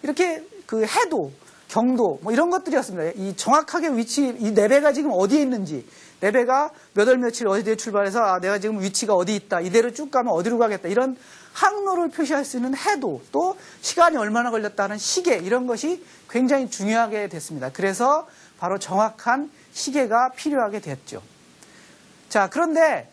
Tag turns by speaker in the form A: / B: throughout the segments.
A: 이렇게 그 해도, 경도 뭐 이런 것들이었습니다. 이 정확하게 위치, 이 내배가 지금 어디에 있는지, 내배가 몇 월 며칠 어디에 출발해서 아, 내가 지금 위치가 어디 있다, 이대로 쭉 가면 어디로 가겠다, 이런 항로를 표시할 수 있는 해도, 또 시간이 얼마나 걸렸다 하는 시계, 이런 것이 굉장히 중요하게 됐습니다. 그래서 바로 정확한 시계가 필요하게 됐죠. 자, 그런데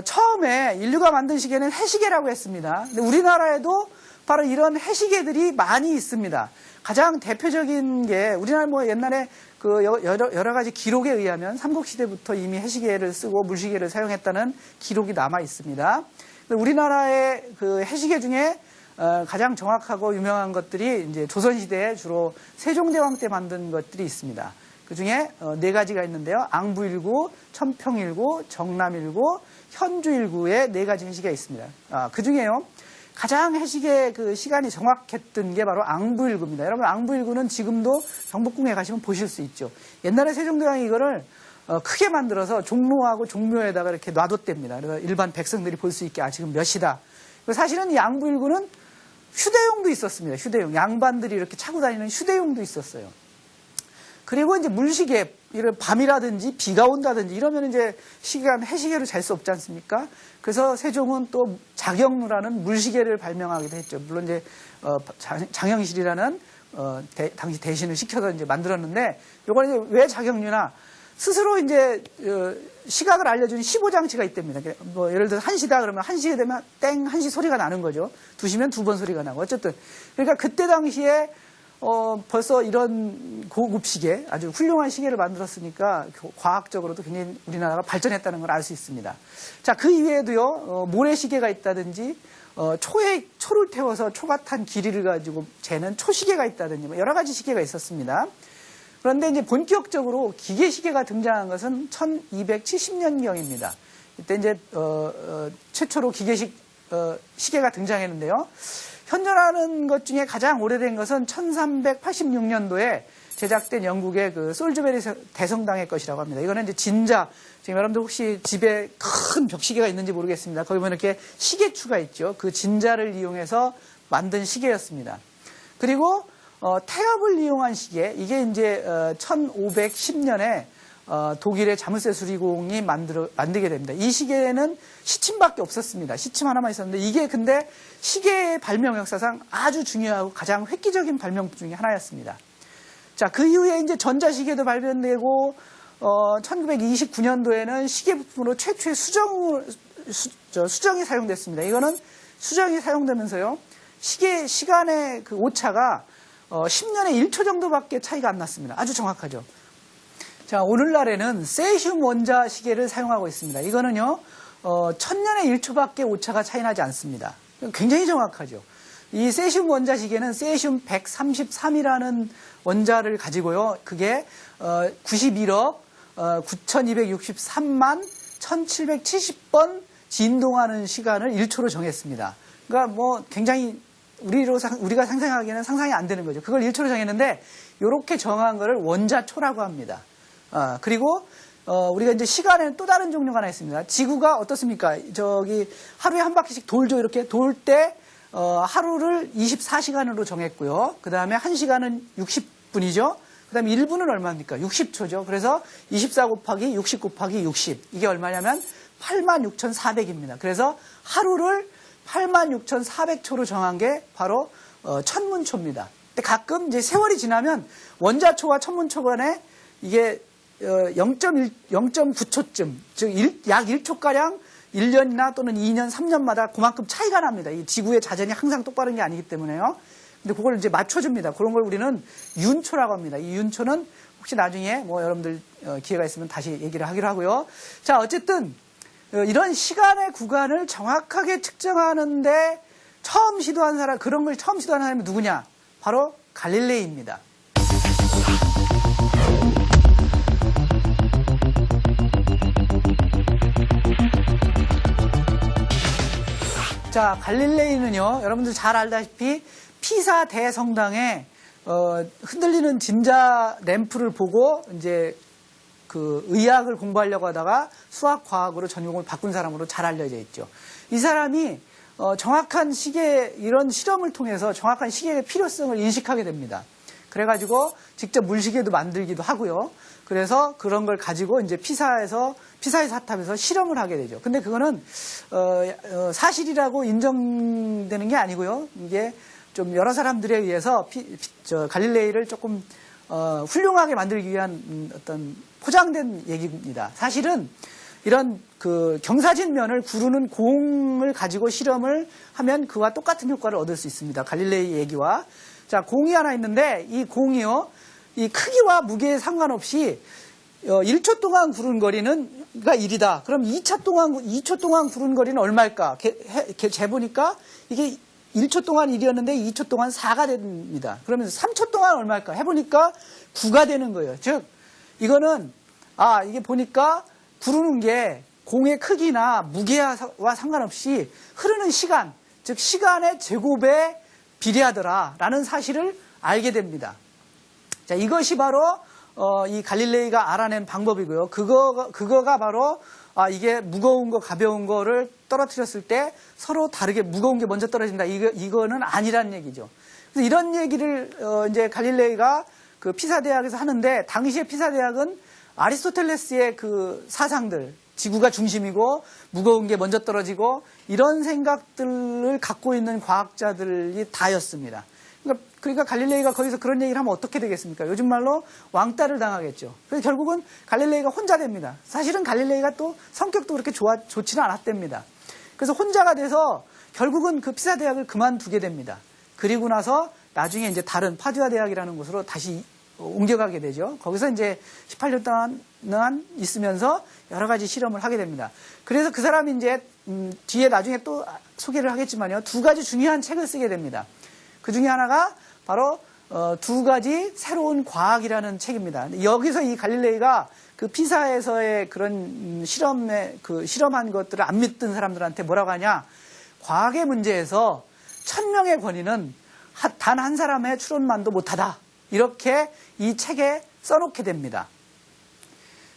A: 처음에 인류가 만든 시계는 해시계라고 했습니다. 근데 우리나라에도 바로 이런 해시계들이 많이 있습니다. 가장 대표적인 게, 우리나라 뭐 옛날에 그 여러 가지 기록에 의하면 삼국시대부터 이미 해시계를 쓰고 물시계를 사용했다는 기록이 남아 있습니다. 우리나라의 그 해시계 중에 가장 정확하고 유명한 것들이 이제 조선시대에 주로 세종대왕 때 만든 것들이 있습니다. 그 중에 네 가지가 있는데요. 앙부일구, 천평일구, 정남일구, 현주일구의 네 가지 해시계가 있습니다. 그 중에요, 가장 해시계 그 시간이 정확했던 게 바로 앙부일구입니다. 여러분, 앙부일구는 지금도 경복궁에 가시면 보실 수 있죠. 옛날에 세종대왕이 이거를 크게 만들어서 종로하고 종묘에다가 이렇게 놔뒀답니다. 그래서 일반 백성들이 볼 수 있게, 아, 지금 몇 시다. 사실은 이 앙부일구는 휴대용도 있었습니다. 휴대용. 양반들이 이렇게 차고 다니는 휴대용도 있었어요. 그리고 이제 물시계, 이런 밤이라든지 비가 온다든지 이러면 이제 시간, 해시계로 잘 수 없지 않습니까? 그래서 세종은 또 자경루라는 물시계를 발명하기도 했죠. 물론 이제 장영실이라는 당시 대신을 시켜서 이제 만들었는데, 요거는 이제 왜 자경루나, 스스로 이제 시각을 알려주는 시보장치가 있답니다. 뭐 예를 들어서 1시다 그러면 1시에 되면 땡, 1시 소리가 나는 거죠. 2시면 2번 소리가 나고. 어쨌든 그러니까 그때 당시에 벌써 이런 고급 시계, 아주 훌륭한 시계를 만들었으니까 과학적으로도 굉장히 우리나라가 발전했다는 걸 알 수 있습니다. 자, 그 이외에도요, 모래시계가 있다든지, 초를 태워서 초가 탄 길이를 가지고 재는 초시계가 있다든지, 뭐 여러 가지 시계가 있었습니다. 그런데 이제 본격적으로 기계시계가 등장한 것은 1270년경입니다. 이때 이제, 최초로 기계식, 시계가 등장했는데요. 현존하는 것 중에 가장 오래된 것은 1386년도에 제작된 영국의 그 솔즈베리 대성당의 것이라고 합니다. 이거는 이제 진자, 지금 여러분들 혹시 집에 큰 벽시계가 있는지 모르겠습니다. 거기 보면 이렇게 시계추가 있죠. 그 진자를 이용해서 만든 시계였습니다. 그리고 태엽을 이용한 시계, 이게 이제 1510년에 독일의 자물쇠 수리공이 만들게 됩니다. 이 시계에는 시침밖에 없었습니다. 시침 하나만 있었는데, 이게 근데 시계의 발명 역사상 아주 중요하고 가장 획기적인 발명 중에 하나였습니다. 자, 그 이후에 이제 전자시계도 발견되고, 1929년도에는 시계 부품으로 최초의 수정이 사용됐습니다. 이거는 수정이 사용되면서요, 시간의 그 오차가 10년에 1초 정도밖에 차이가 안 났습니다. 아주 정확하죠. 자, 오늘날에는 세슘 원자 시계를 사용하고 있습니다. 이거는요, 1000년에 1초밖에 오차가 차이 나지 않습니다. 굉장히 정확하죠. 이 세슘 원자 시계는 세슘 133이라는 원자를 가지고요, 그게 91억 9263만 1770번 진동하는 시간을 1초로 정했습니다. 그러니까 뭐 굉장히 우리가 상상하기에는 상상이 안 되는 거죠. 그걸 1초로 정했는데, 이렇게 정한 거를 원자초라고 합니다. 그리고 우리가 이제 시간에는 또 다른 종류가 하나 있습니다. 지구가 어떻습니까? 저기 하루에 한 바퀴씩 돌죠. 이렇게 돌 때 하루를 24시간으로 정했고요. 그 다음에 1시간은 60분이죠. 그 다음에 1분은 얼마입니까? 60초죠. 그래서 24 곱하기 60 곱하기 60. 이게 얼마냐면 86,400입니다. 그래서 하루를 86,400초로 정한 게 바로 천문초입니다. 근데 가끔 이제 세월이 지나면 원자초와 천문초 간에 이게 0.9초쯤, 즉 약 1초가량 1년이나 또는 2년, 3년마다 그만큼 차이가 납니다. 이 지구의 자전이 항상 똑바른 게 아니기 때문에요. 근데 그걸 이제 맞춰줍니다. 그런 걸 우리는 윤초라고 합니다. 이 윤초는 혹시 나중에 뭐 여러분들 기회가 있으면 다시 얘기를 하기로 하고요. 자, 어쨌든 이런 시간의 구간을 정확하게 측정하는데 그런 걸 처음 시도한 사람이 누구냐? 바로 갈릴레이입니다. 자, 갈릴레이는요, 여러분들 잘 알다시피 피사 대성당에 흔들리는 진자 램프를 보고 이제 그 의학을 공부하려고 하다가 수학 과학으로 전공을 바꾼 사람으로 잘 알려져 있죠. 이 사람이 정확한 시계 이런 실험을 통해서 정확한 시계의 필요성을 인식하게 됩니다. 그래가지고 직접 물시계도 만들기도 하고요. 그래서 그런 걸 가지고 이제 피사의 사탑에서 실험을 하게 되죠. 근데 그거는 사실이라고 인정되는 게 아니고요. 이게 좀 여러 사람들에 의해서 갈릴레이를 조금 훌륭하게 만들기 위한 어떤 포장된 얘기입니다. 사실은 이런 그 경사진 면을 구르는 공을 가지고 실험을 하면 그와 똑같은 효과를 얻을 수 있습니다. 갈릴레이 얘기와. 자, 공이 하나 있는데 이 공이요. 이 크기와 무게에 상관없이 1초 동안 구른 거리는 1이다. 그럼 2초 동안 구른 거리는 얼마일까? 재보니까 이게 1초 동안 1이었는데 2초 동안 4가 됩니다. 그러면서 3초 동안 얼마일까? 해보니까 9가 되는 거예요. 즉, 이거는, 이게 보니까 구르는 게 공의 크기나 무게와 상관없이 흐르는 시간, 즉, 시간의 제곱에 비례하더라라는 사실을 알게 됩니다. 자, 이것이 바로, 이 갈릴레이가 알아낸 방법이고요. 그거가 바로, 이게 무거운 거, 가벼운 거를 떨어뜨렸을 때 서로 다르게 무거운 게 먼저 떨어진다. 이거는 아니란 얘기죠. 그래서 이런 얘기를, 이제 갈릴레이가 그 피사 대학에서 하는데, 당시에 피사 대학은 아리스토텔레스의 그 사상들, 지구가 중심이고 무거운 게 먼저 떨어지고 이런 생각들을 갖고 있는 과학자들이 다였습니다. 그러니까 갈릴레이가 거기서 그런 얘기를 하면 어떻게 되겠습니까? 요즘 말로 왕따를 당하겠죠. 그래서 결국은 갈릴레이가 혼자 됩니다. 사실은 갈릴레이가 또 성격도 그렇게 좋지는 않았답니다. 그래서 혼자가 돼서 결국은 그 피사 대학을 그만두게 됩니다. 그리고 나서 나중에 이제 다른 파두아 대학이라는 곳으로 다시 옮겨가게 되죠. 거기서 이제 18년 동안 있으면서 여러 가지 실험을 하게 됩니다. 그래서 그 사람이 이제 뒤에 나중에 또 소개를 하겠지만요. 2가지 중요한 책을 쓰게 됩니다. 그 중에 하나가 바로 2가지 새로운 과학이라는 책입니다. 여기서 이 갈릴레이가 그 피사에서의 그런 실험한 것들을 안 믿던 사람들한테 뭐라고 하냐? 과학의 문제에서 1000명의 권위는 단 한 사람의 추론만도 못하다. 이렇게 이 책에 써놓게 됩니다.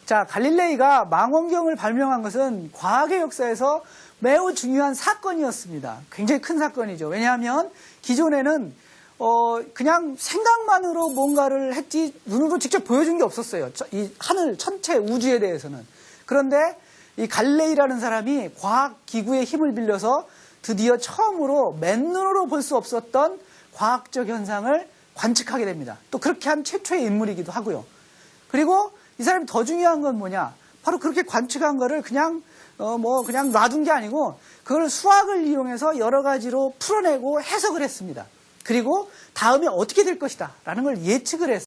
A: 자, 갈릴레이가 망원경을 발명한 것은 과학의 역사에서 매우 중요한 사건이었습니다. 굉장히 큰 사건이죠. 왜냐하면 기존에는 그냥 생각만으로 뭔가를 했지 눈으로 직접 보여준 게 없었어요. 이 하늘, 천체, 우주에 대해서는. 그런데 이 갈릴레이라는 사람이 과학기구의 힘을 빌려서 드디어 처음으로 맨눈으로 볼 수 없었던 과학적 현상을 관측하게 됩니다. 또 그렇게 한 최초의 인물이기도 하고요. 그리고 이 사람이 더 중요한 건 뭐냐? 바로 그렇게 관측한 거를 그냥 놔둔 게 아니고 그걸 수학을 이용해서 여러 가지로 풀어내고 해석을 했습니다. 그리고 다음에 어떻게 될 것이다 라는 걸 예측을 했어요.